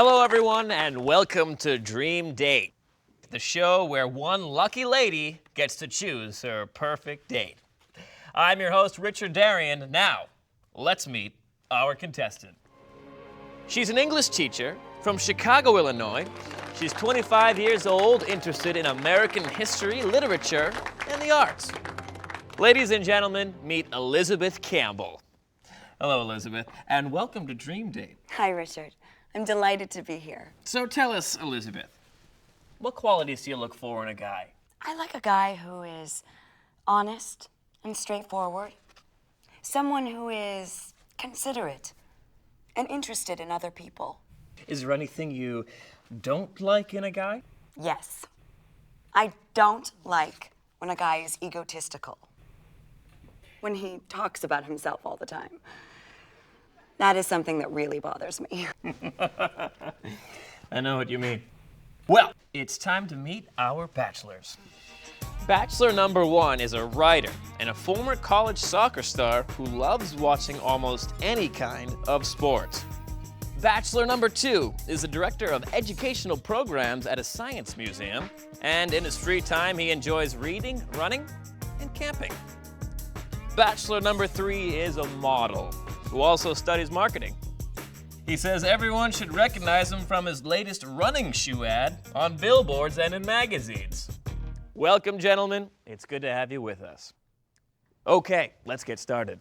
Hello, everyone, and welcome to Dream Date, the show where one lucky lady gets to choose her perfect date. I'm your host, Richard Darian. Now, let's meet our contestant. She's an English teacher from Chicago, Illinois. She's 25 years old, interested in American history, literature, and the arts. Ladies and gentlemen, meet Elizabeth Campbell. Hello, Elizabeth, and welcome to Dream Date. Hi, Richard. I'm delighted to be here. So tell us, Elizabeth, what qualities do you look for in a guy? I like a guy who is honest and straightforward. Someone who is considerate and interested in other people. Is there anything you don't like in a guy? Yes. I don't like when a guy is egotistical. When he talks about himself all the time. That is something that really bothers me. I know what you mean. Well, it's time to meet our bachelors. Bachelor number one is a writer and a former college soccer star who loves watching almost any kind of sports. Bachelor number two is the director of educational programs at a science museum, and in his free time he enjoys reading, running, and camping. Bachelor number three is a model who also studies marketing. He says everyone should recognize him from his latest running shoe ad on billboards and in magazines. Welcome, gentlemen. It's good to have you with us. Okay, let's get started.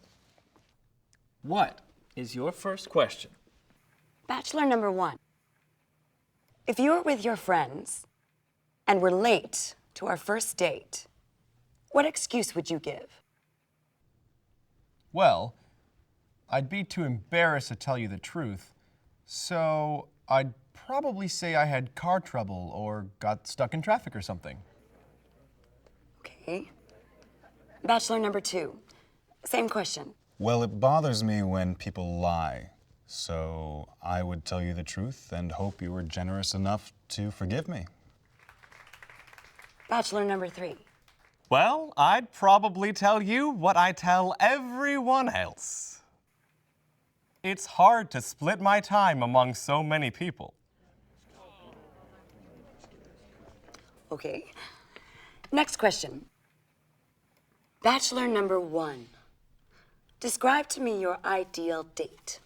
What is your first question? Bachelor number one. If you were with your friends and were late to our first date, what excuse would you give? Well, I'd be too embarrassed to tell you the truth, so I'd probably say I had car trouble or got stuck in traffic or something. Okay. Bachelor number two. Same question. Well, it bothers me when people lie, so I would tell you the truth and hope you were generous enough to forgive me. Bachelor number three. Well, I'd probably tell you what I tell everyone else. It's hard to split my time among so many people. Okay. Next question. Bachelor number one. Describe to me your ideal date.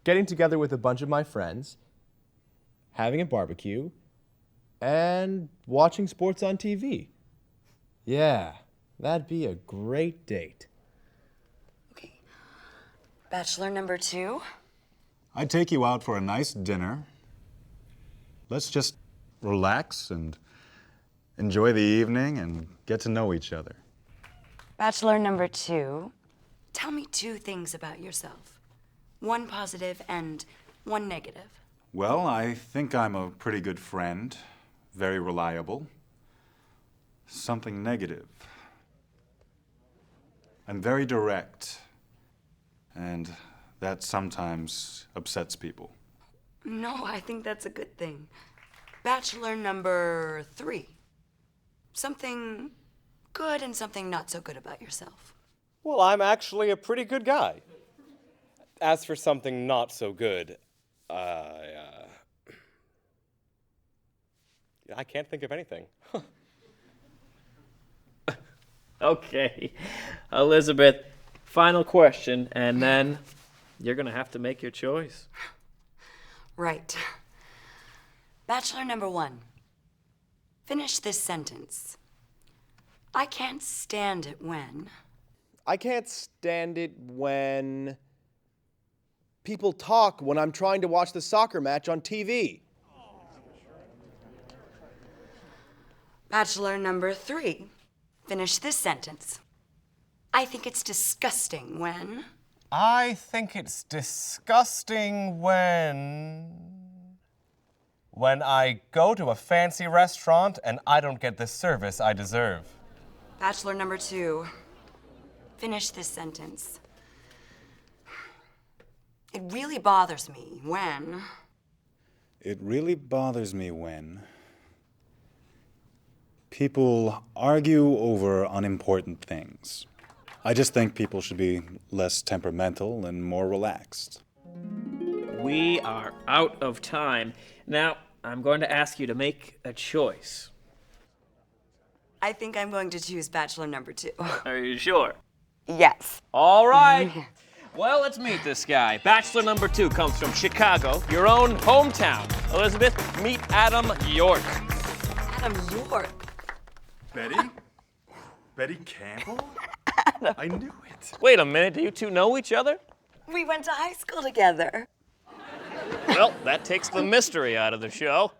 Getting together with a bunch of my friends, having a barbecue, and watching sports on TV. Yeah, that'd be a great date. Okay. Bachelor number two. I'd take you out for a nice dinner. Let's just relax and enjoy the evening and get to know each other. Bachelor number two. Tell me two things about yourself. One positive and one negative. Well, I think I'm a pretty good friend, very reliable. Something negative. I'm very direct, and that sometimes upsets people. No, I think that's a good thing. Bachelor number three. Something good and something not so good about yourself. Well, I'm actually a pretty good guy. As for something not so good, I can't think of anything. Okay, Elizabeth, final question, and then you're gonna have to make your choice. Right. Bachelor number one. Finish this sentence. I can't stand it when... I can't stand it when people talk when I'm trying to watch the soccer match on TV. Bachelor number three. Finish this sentence. I think it's disgusting when... I think it's disgusting when I go to a fancy restaurant and I don't get the service I deserve. Bachelor number two. Finish this sentence. It really bothers me when... It really bothers me when people argue over unimportant things. I just think people should be less temperamental and more relaxed. we are out of time. Now, I'm going to ask you to make a choice. I think I'm going to choose bachelor number 2. Are you sure? Yes. All right. Well, let's meet this guy. Bachelor number 2 comes from Chicago, your own hometown. Elizabeth, meet Adam York. Adam York. Betty? Betty Campbell? I knew it. Wait a minute, do you two know each other? We went to high school together. Well, that takes the mystery out of the show.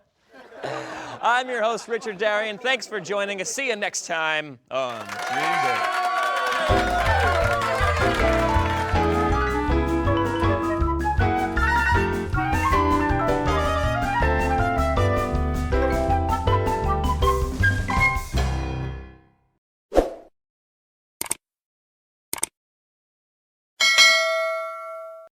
I'm your host, Richard Darien. Thanks for joining us. See you next time on Green Day.